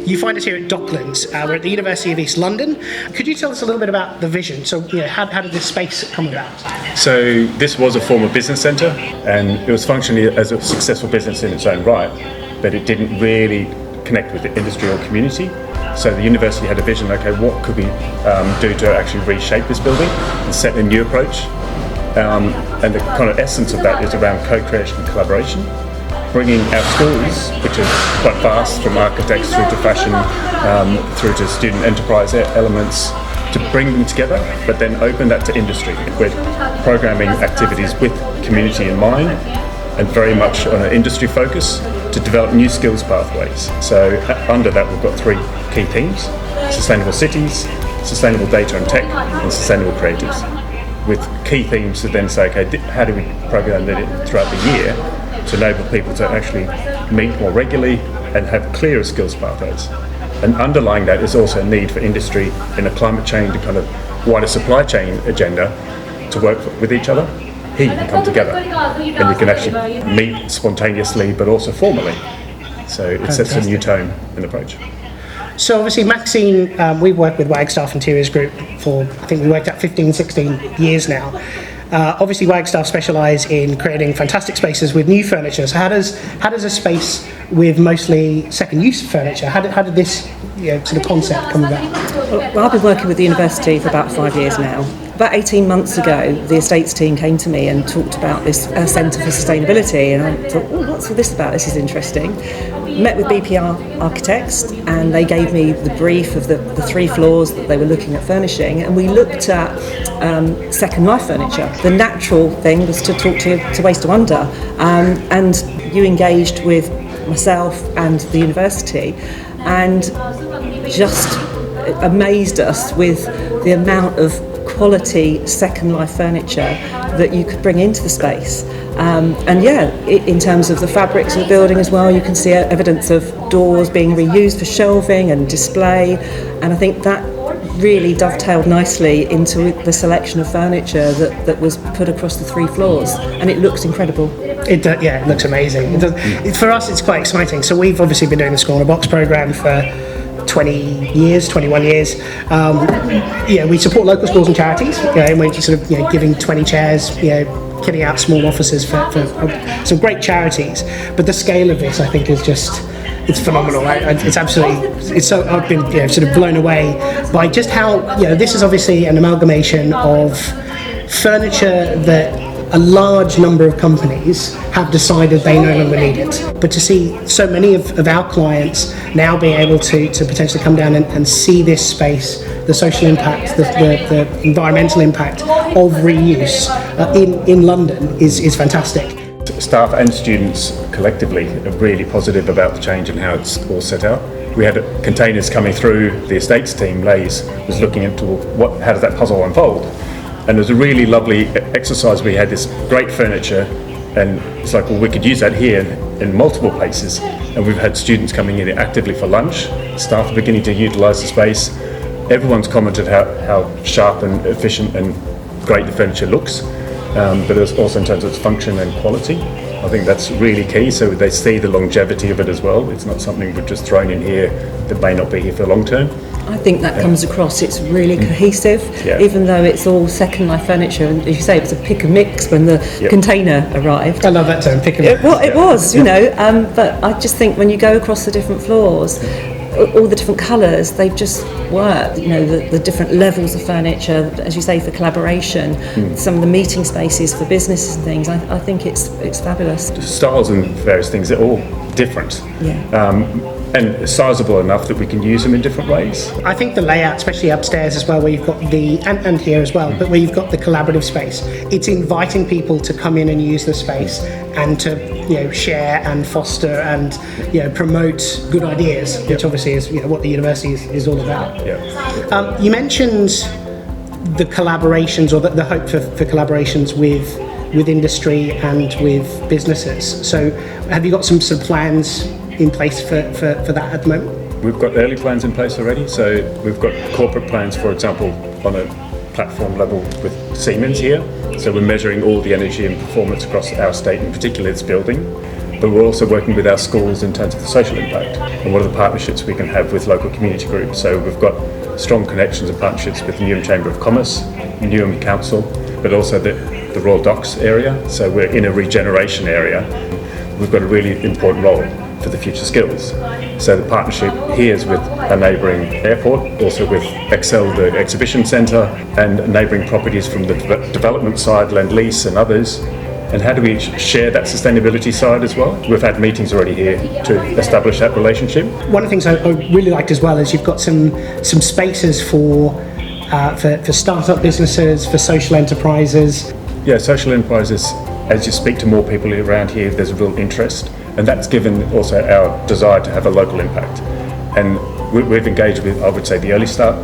You find us here at Docklands. We're at the University of East London. Could you tell us a little bit about the vision? So, how did this space come about? So this was a former business centre, and it was functioning as a successful business in its own right, but it didn't really connect with the industry or community. So the university had a vision, okay, what could we do to actually reshape this building and set a new approach? And the kind of essence of that is around co-creation and collaboration. Bringing our schools, which are quite vast, from architects through to fashion, through to student enterprise elements, to bring them together, but then open that to industry. We're programming activities with community in mind, and very much on an industry focus to develop new skills pathways. So under that, we've got 3 key themes: sustainable cities, sustainable data and tech, and sustainable creatives. With key themes to then say, okay, how do we program that throughout the year to enable people to actually meet more regularly and have clearer skills pathways. And underlying that is also a need for industry in a climate change and kind of wider supply chain agenda to work with each other. Here you can come together and you can actually meet spontaneously but also formally. So it sets a new tone and approach. So obviously Maxine, we've worked with Wagstaff Interiors Group for, I think we worked at 15, 16 years now. Obviously Wagstaff specialise in creating fantastic spaces with new furniture. So how does a space with mostly second use furniture, how did this sort of concept come about? Well, I've been working with the university for about 5 years now. About 18 months ago, the estates team came to me and talked about this Centre for Sustainability, and I thought, what's all this about? This is interesting. Met with BPR Architects, and they gave me the brief of the 3 floors that they were looking at furnishing, and we looked at second life furniture. The natural thing was to talk to Waste to Wonder, and you engaged with myself and the university, and just amazed us with the amount of quality second life furniture that you could bring into the space. In terms of the fabrics of the building as well, you can see evidence of doors being reused for shelving and display, and I think that really dovetailed nicely into the selection of furniture that was put across the 3 floors, and it looks incredible. It looks amazing. For us, it's quite exciting. So we've obviously been doing the School in a Box programme for 21 years. We support local schools and charities, and we're sort of giving 20 chairs, kitting out small offices for some great charities. But the scale of this, I think, is it's phenomenal. It's absolutely, so I've been sort of blown away by just how this is obviously an amalgamation of furniture that a large number of companies have decided they no longer need it. But to see so many of our clients now being able to potentially come down and see this space, the social impact, the environmental impact of reuse in London is fantastic. Staff and students collectively are really positive about the change and how it's all set out. We had containers coming through, the estates team, Lays, was looking into how does that puzzle unfold. And it was a really lovely exercise. We had this great furniture, and it's like, well, we could use that here in multiple places. And we've had students coming in actively for lunch. Staff are beginning to utilise the space. Everyone's commented how sharp and efficient and great the furniture looks, but it's also in terms of its function and quality. I think that's really key, so they see the longevity of it as well. It's not something we've just thrown in here that may not be here for long term. I think that comes across. It's really cohesive, even though it's all second life furniture. And as you say, it was a pick and mix when the container arrived. I love that term, pick and mix. It was, but I just think when you go across the different floors, all the different colours, they've just worked, the different levels of furniture, as you say, for collaboration, some of the meeting spaces for businesses and things. I think it's fabulous. Styles and various things are all different. And sizable enough that we can use them in different ways. I think the layout, especially upstairs as well, where you've got and here as well, but where you've got the collaborative space, it's inviting people to come in and use the space and to share and foster and promote good ideas, which obviously is what the university is all about. You mentioned the collaborations, or the hope for collaborations with industry and with businesses. So have you got some plans in place for that at the moment? We've got early plans in place already. So we've got corporate plans, for example, on a platform level with Siemens here. So we're measuring all the energy and performance across our estate, in particular this building. but we're also working with our schools in terms of the social impact and what are the partnerships we can have with local community groups. So we've got strong connections and partnerships with the Newham Chamber of Commerce, Newham Council, but also the Royal Docks area. So we're in a regeneration area. We've got a really important role for the future skills. So the partnership here is with a neighbouring airport, also with Excel, the exhibition centre, and neighbouring properties from the development side, Lend-Lease and others. And how do we share that sustainability side as well? We've had meetings already here to establish that relationship. One of the things I really liked as well is you've got some spaces for startup businesses, for social enterprises. Yeah, social enterprises, as you speak to more people around here, there's a real interest, and that's given also our desire to have a local impact. And we've engaged with, I would say, the early start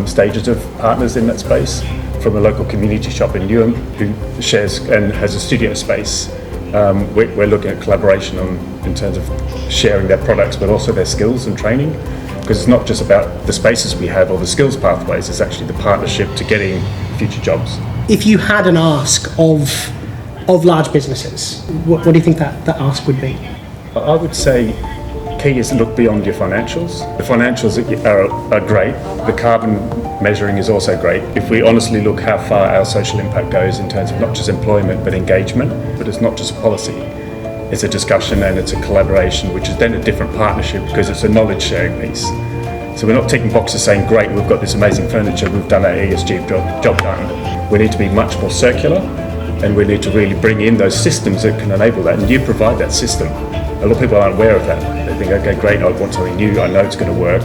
stages of partners in that space, from a local community shop in Newham who shares and has a studio space. We're looking at collaboration in terms of sharing their products, but also their skills and training, because it's not just about the spaces we have or the skills pathways, it's actually the partnership to getting future jobs. If you had an ask of large businesses, what do you think that ask would be? I would say key is to look beyond your financials. The financials are great. The carbon measuring is also great. If we honestly look how far our social impact goes in terms of not just employment but engagement, but it's not just a policy. It's a discussion and it's a collaboration, which is then a different partnership because it's a knowledge sharing piece. So we're not ticking boxes saying, great, we've got this amazing furniture, we've done our ESG job done. We need to be much more circular, and we need to really bring in those systems that can enable that, and you provide that system. A lot of people aren't aware of that. They think, okay, great, I want something new, I know it's going to work.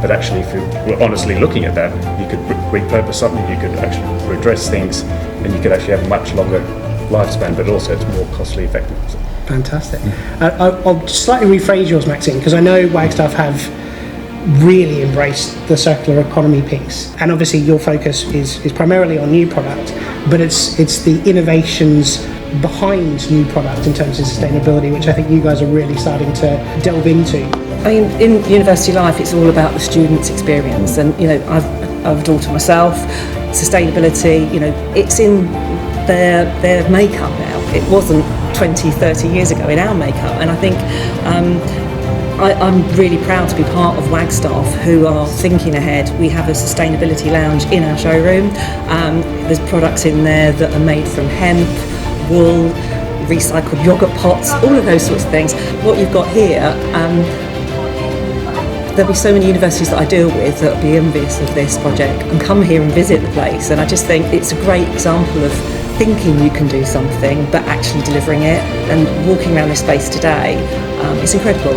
But actually, if you were honestly looking at that, you could repurpose something, you could actually redress things, and you could actually have a much longer lifespan, but also it's more costly effective. Fantastic. I'll slightly rephrase yours, Maxine, because I know Wagstaff have really embraced the circular economy piece, and obviously your focus is primarily on new product, but it's the innovations behind new product in terms of sustainability, which I think you guys are really starting to delve into. I mean, in university life, it's all about the student's experience, and I've a daughter myself. Sustainability, it's in their makeup now. It wasn't 20, 30 years ago in our makeup, and I think I'm really proud to be part of Wagstaff, who are thinking ahead. We have a sustainability lounge in our showroom. There's products in there that are made from hemp, wool, recycled yogurt pots, all of those sorts of things. What you've got here, there'll be so many universities that I deal with that will be envious of this project and come here and visit the place. And I just think it's a great example of thinking you can do something but actually delivering it, and walking around this space today, it's incredible.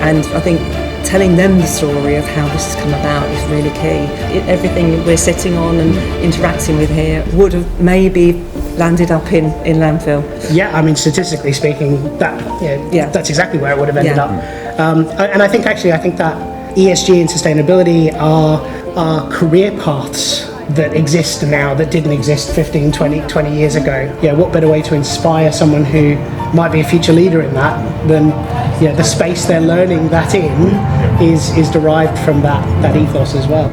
And I think telling them the story of how this has come about is really key. Everything we're sitting on and interacting with here would have maybe landed up in landfill. Yeah, I mean, statistically speaking, that's exactly where it would have ended up. And I think that ESG and sustainability are career paths that exist now that didn't exist 15, 20 years ago. Yeah, what better way to inspire someone who might be a future leader in that than the space they're learning that in is derived from that ethos as well.